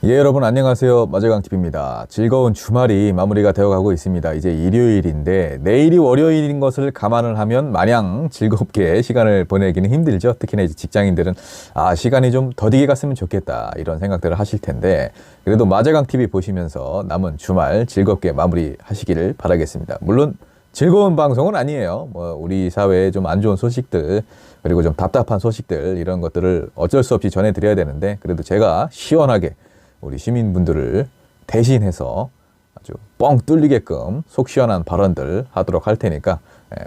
예, 여러분 안녕하세요. 마재강TV입니다. 즐거운 주말이 마무리가 되어가고 있습니다. 이제 일요일인데 내일이 월요일인 것을 감안을 하면 마냥 즐겁게 시간을 보내기는 힘들죠. 특히나 이제 직장인들은 시간이 좀 더디게 갔으면 좋겠다 이런 생각들을 하실 텐데, 그래도 마재강TV 보시면서 남은 주말 즐겁게 마무리하시기를 바라겠습니다. 물론 즐거운 방송은 아니에요. 우리 사회에 좀 안 좋은 소식들, 그리고 좀 답답한 소식들, 이런 것들을 어쩔 수 없이 전해드려야 되는데, 그래도 제가 시원하게 우리 시민분들을 대신해서 아주 뻥 뚫리게끔 속 시원한 발언들 하도록 할 테니까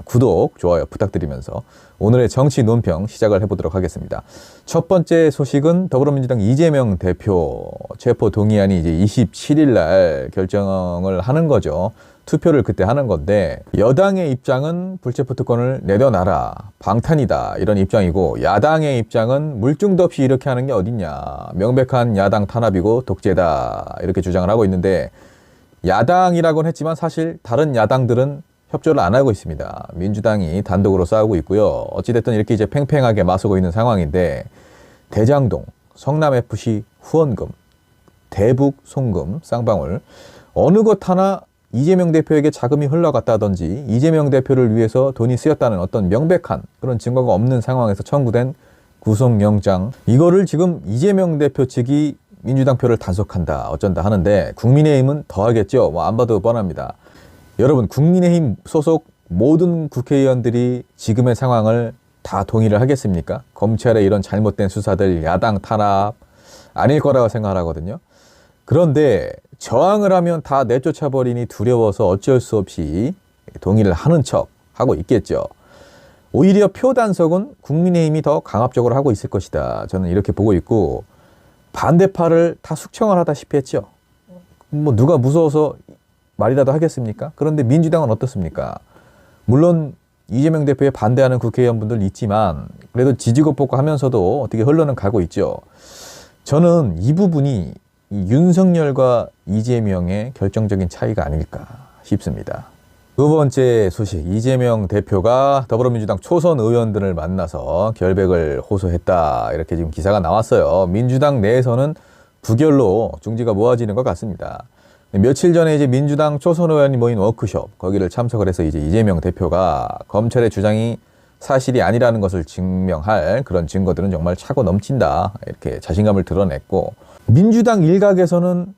구독, 좋아요 부탁드리면서 오늘의 정치 논평 시작을 해보도록 하겠습니다. 첫 번째 소식은 더불어민주당 이재명 대표 체포 동의안이 이제 27일 날 결정을 하는 거죠. 투표를 그때 하는 건데, 여당의 입장은 불체포 특권을 내려놔라, 방탄이다, 이런 입장이고, 야당의 입장은 물증도 없이 이렇게 하는 게 어딨냐, 명백한 야당 탄압이고 독재다, 이렇게 주장을 하고 있는데, 야당이라고는 했지만 사실 다른 야당들은 협조를 안 하고 있습니다. 민주당이 단독으로 싸우고 있고요. 어찌됐든 이렇게 이제 팽팽하게 맞서고 있는 상황인데, 대장동, 성남FC 후원금, 대북 송금, 쌍방울, 어느 것 하나 이재명 대표에게 자금이 흘러갔다든지 이재명 대표를 위해서 돈이 쓰였다는 어떤 명백한 그런 증거가 없는 상황에서 청구된 구속영장, 이거를 지금 이재명 대표 측이 민주당 표를 단속한다 어쩐다 하는데, 국민의힘은 더 하겠죠. 안 봐도 뻔합니다. 여러분, 국민의힘 소속 모든 국회의원들이 지금의 상황을 다 동의를 하겠습니까? 검찰의 이런 잘못된 수사들, 야당 탄압 아닐 거라고 생각하거든요. 그런데 저항을 하면 다 내쫓아버리니 두려워서 어쩔 수 없이 동의를 하는 척 하고 있겠죠. 오히려 표 단속은 국민의힘이 더 강압적으로 하고 있을 것이다, 저는 이렇게 보고 있고, 반대파를 다 숙청을 하다시피 했죠. 누가 무서워서 말이라도 하겠습니까? 그런데 민주당은 어떻습니까? 물론 이재명 대표에 반대하는 국회의원분들 있지만 그래도 지지고 뽑고 하면서도 어떻게 흘러는 가고 있죠. 저는 이 부분이 윤석열과 이재명의 결정적인 차이가 아닐까 싶습니다. 두 번째 소식, 이재명 대표가 더불어민주당 초선 의원들을 만나서 결백을 호소했다, 이렇게 지금 기사가 나왔어요. 민주당 내에서는 부결로 중지가 모아지는 것 같습니다. 며칠 전에 이제 민주당 초선 의원이 모인 워크숍, 거기를 참석을 해서 이제 이재명 대표가 검찰의 주장이 사실이 아니라는 것을 증명할 그런 증거들은 정말 차고 넘친다, 이렇게 자신감을 드러냈고, 민주당 일각에서는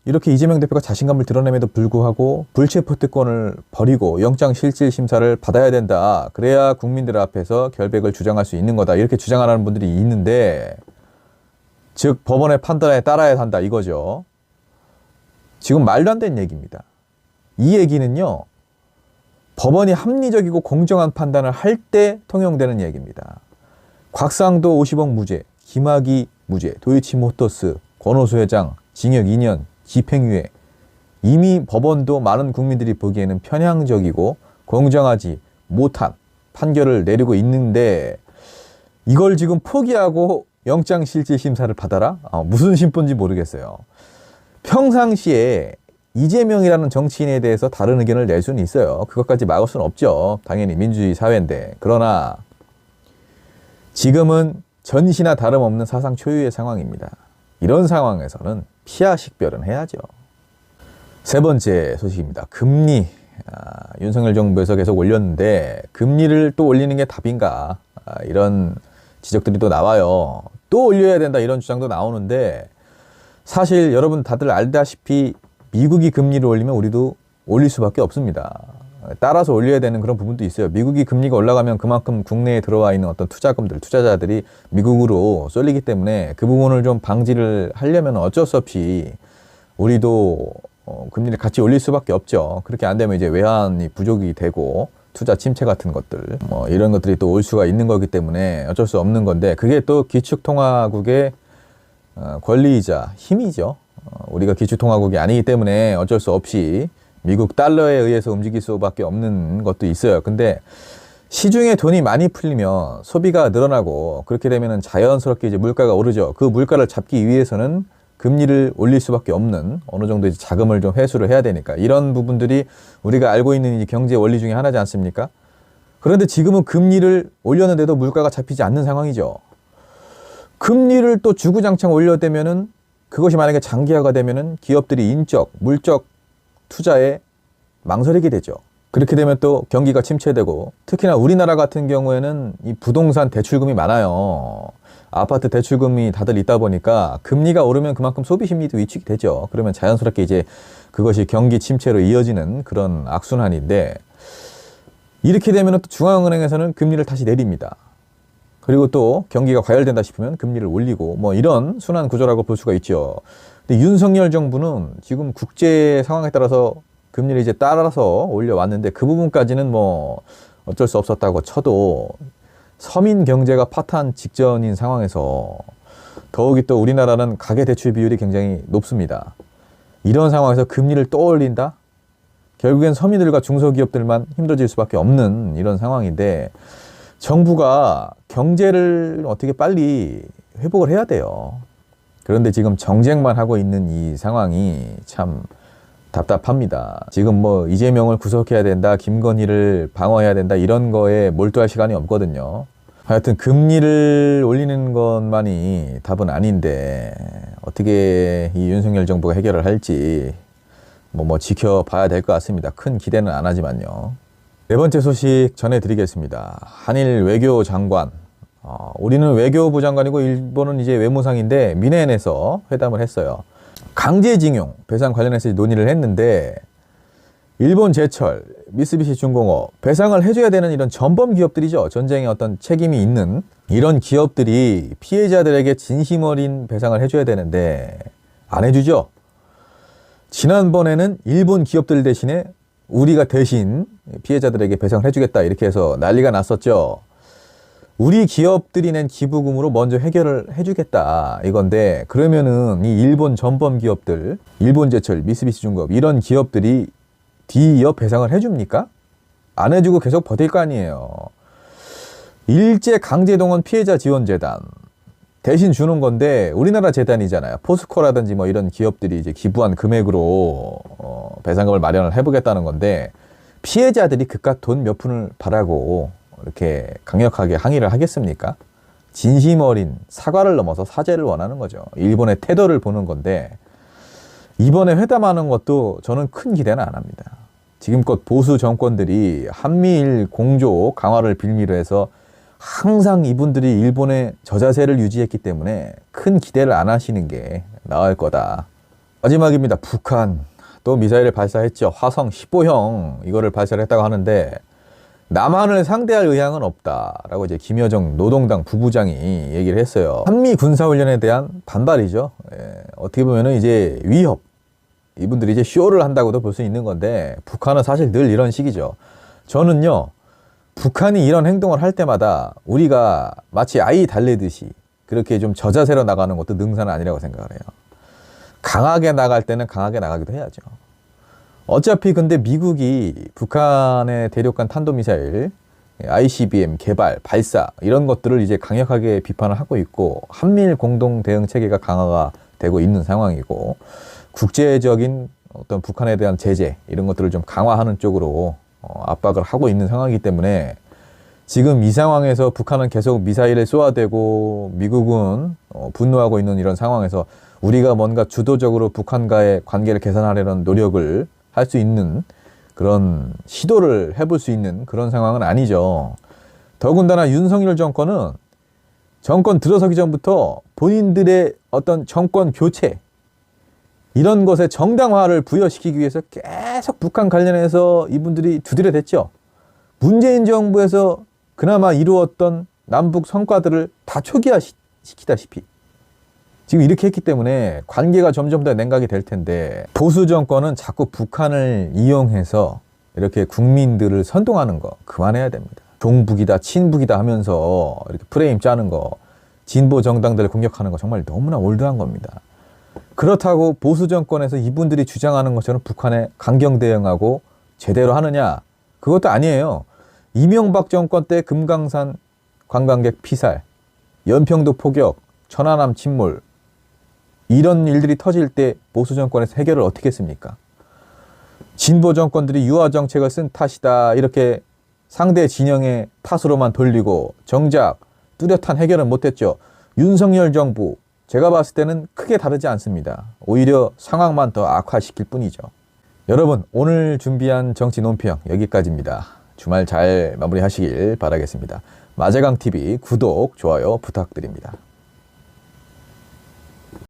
이렇게 이재명 대표가 자신감을 드러냄에도 불구하고 불체포 특권을 버리고 영장실질심사를 받아야 된다, 그래야 국민들 앞에서 결백을 주장할 수 있는 거다, 이렇게 주장하는 분들이 있는데, 즉 법원의 판단에 따라야 한다 이거죠. 지금 말도 안 되는 얘기입니다. 이 얘기는요, 법원이 합리적이고 공정한 판단을 할 때 통용되는 얘기입니다. 곽상도 50억 무죄, 김학의 무죄, 도이치모터스, 권오수 회장 징역 2년, 집행유예. 이미 법원도 많은 국민들이 보기에는 편향적이고 공정하지 못한 판결을 내리고 있는데, 이걸 지금 포기하고 영장실질심사를 받아라? 무슨 심보인지 모르겠어요. 평상시에 이재명이라는 정치인에 대해서 다른 의견을 낼 수는 있어요. 그것까지 막을 수는 없죠. 당연히 민주주의 사회인데. 그러나 지금은 전시나 다름없는 사상 초유의 상황입니다. 이런 상황에서는 피하 식별은 해야죠. 세 번째 소식입니다. 금리. 윤석열 정부에서 계속 올렸는데 금리를 또 올리는 게 답인가? 이런 지적들이 또 나와요. 또 올려야 된다, 이런 주장도 나오는데, 사실 여러분 다들 알다시피 미국이 금리를 올리면 우리도 올릴 수밖에 없습니다. 따라서 올려야 되는 그런 부분도 있어요. 미국이 금리가 올라가면 그만큼 국내에 들어와 있는 어떤 투자금들, 투자자들이 미국으로 쏠리기 때문에 그 부분을 좀 방지를 하려면 어쩔 수 없이 우리도 금리를 같이 올릴 수밖에 없죠. 그렇게 안 되면 이제 외환이 부족이 되고 투자 침체 같은 것들, 이런 것들이 또 올 수가 있는 거기 때문에 어쩔 수 없는 건데, 그게 또 기축통화국의 권리이자 힘이죠. 우리가 기축통화국이 아니기 때문에 어쩔 수 없이 미국 달러에 의해서 움직일 수밖에 없는 것도 있어요. 근데 시중에 돈이 많이 풀리면 소비가 늘어나고, 그렇게 되면 자연스럽게 이제 물가가 오르죠. 그 물가를 잡기 위해서는 금리를 올릴 수밖에 없는, 어느 정도 이제 자금을 좀 회수를 해야 되니까, 이런 부분들이 우리가 알고 있는 이 경제 원리 중에 하나지 않습니까? 그런데 지금은 금리를 올렸는데도 물가가 잡히지 않는 상황이죠. 금리를 또 주구장창 올려대면은 그것이 만약에 장기화가 되면은 기업들이 인적, 물적 투자에 망설이게 되죠. 그렇게 되면 또 경기가 침체되고, 특히나 우리나라 같은 경우에는 이 부동산 대출금이 많아요. 아파트 대출금이 다들 있다 보니까 금리가 오르면 그만큼 소비 심리도 위축이 되죠. 그러면 자연스럽게 이제 그것이 경기 침체로 이어지는 그런 악순환인데, 이렇게 되면 또 중앙은행에서는 금리를 다시 내립니다. 그리고 또 경기가 과열된다 싶으면 금리를 올리고, 뭐 이런 순환 구조라고 볼 수가 있죠. 근데 윤석열 정부는 지금 국제 상황에 따라서 금리를 이제 따라서 올려왔는데, 그 부분까지는 뭐 어쩔 수 없었다고 쳐도 서민 경제가 파탄 직전인 상황에서 더욱이 또 우리나라는 가계대출 비율이 굉장히 높습니다. 이런 상황에서 금리를 또 올린다? 결국엔 서민들과 중소기업들만 힘들어질 수밖에 없는 이런 상황인데, 정부가 경제를 어떻게 빨리 회복을 해야 돼요. 그런데 지금 정쟁만 하고 있는 이 상황이 참 답답합니다. 지금 뭐 이재명을 구속해야 된다, 김건희를 방어해야 된다, 이런 거에 몰두할 시간이 없거든요. 하여튼 금리를 올리는 것만이 답은 아닌데, 어떻게 이 윤석열 정부가 해결을 할지 뭐 지켜봐야 될 것 같습니다. 큰 기대는 안 하지만요. 네 번째 소식 전해드리겠습니다. 한일 외교장관, 우리는 외교부 장관이고 일본은 이제 외무상인데 미네엔에서 회담을 했어요. 강제징용 배상 관련해서 논의를 했는데, 일본 제철, 미쓰비시 중공업, 배상을 해줘야 되는 이런 전범 기업들이죠. 전쟁에 어떤 책임이 있는 이런 기업들이 피해자들에게 진심 어린 배상을 해줘야 되는데 안 해주죠. 지난번에는 일본 기업들 대신에 우리가 대신 피해자들에게 배상을 해주겠다, 이렇게 해서 난리가 났었죠. 우리 기업들이 낸 기부금으로 먼저 해결을 해주겠다 이건데, 그러면은 이 일본 전범 기업들, 일본제철, 미쓰비시 중공업 이런 기업들이 뒤이어 배상을 해줍니까? 안 해주고 계속 버틸 거 아니에요. 일제 강제동원 피해자 지원재단 대신 주는 건데, 우리나라 재단이잖아요. 포스코라든지 뭐 이런 기업들이 이제 기부한 금액으로 배상금을 마련을 해보겠다는 건데, 피해자들이 그깟 돈 몇 푼을 바라고 이렇게 강력하게 항의를 하겠습니까? 진심 어린 사과를 넘어서 사죄를 원하는 거죠. 일본의 태도를 보는 건데, 이번에 회담하는 것도 저는 큰 기대는 안 합니다. 지금껏 보수 정권들이 한미일 공조 강화를 빌미로 해서 항상 이분들이 일본의 저자세를 유지했기 때문에 큰 기대를 안 하시는 게 나을 거다. 마지막입니다. 북한 또 미사일을 발사했죠. 화성 15형 이거를 발사를 했다고 하는데, 남한을 상대할 의향은 없다라고 이제 김여정 노동당 부부장이 얘기를 했어요. 한미 군사훈련에 대한 반발이죠. 어떻게 보면은 이제 위협, 이분들이 이제 쇼를 한다고도 볼 수 있는 건데, 북한은 사실 늘 이런 식이죠. 저는요, 북한이 이런 행동을 할 때마다 우리가 마치 아이 달래듯이 그렇게 좀 저자세로 나가는 것도 능사는 아니라고 생각을 해요. 강하게 나갈 때는 강하게 나가기도 해야죠. 어차피 근데 미국이 북한의 대륙간 탄도미사일 ICBM 개발, 발사 이런 것들을 이제 강력하게 비판을 하고 있고, 한미일 공동 대응 체계가 강화가 되고 있는 상황이고, 국제적인 어떤 북한에 대한 제재 이런 것들을 좀 강화하는 쪽으로 압박을 하고 있는 상황이기 때문에, 지금 이 상황에서 북한은 계속 미사일을 쏘아대고 미국은 분노하고 있는 이런 상황에서 우리가 뭔가 주도적으로 북한과의 관계를 개선하려는 노력을 할 수 있는 그런 시도를 해볼 수 있는 그런 상황은 아니죠. 더군다나 윤석열 정권은 정권 들어서기 전부터 본인들의 어떤 정권 교체 이런 것에 정당화를 부여시키기 위해서 계속 북한 관련해서 이분들이 두드려댔죠. 문재인 정부에서 그나마 이루었던 남북 성과들을 다 초기화시키다시피 지금 이렇게 했기 때문에 관계가 점점 더 냉각이 될 텐데, 보수 정권은 자꾸 북한을 이용해서 이렇게 국민들을 선동하는 거 그만해야 됩니다. 종북이다, 친북이다 하면서 이렇게 프레임 짜는 거, 진보 정당들을 공격하는 거 정말 너무나 올드한 겁니다. 그렇다고 보수 정권에서 이분들이 주장하는 것처럼 북한에 강경 대응하고 제대로 하느냐? 그것도 아니에요. 이명박 정권 때 금강산 관광객 피살, 연평도 포격, 천안함 침몰 이런 일들이 터질 때 보수 정권에서 해결을 어떻게 했습니까? 진보 정권들이 유화 정책을 쓴 탓이다 이렇게 상대 진영의 탓으로만 돌리고 정작 뚜렷한 해결은 못했죠. 윤석열 정부 제가 봤을 때는 크게 다르지 않습니다. 오히려 상황만 더 악화시킬 뿐이죠. 여러분, 오늘 준비한 정치 논평 여기까지입니다. 주말 잘 마무리하시길 바라겠습니다. 마제강TV 구독, 좋아요 부탁드립니다.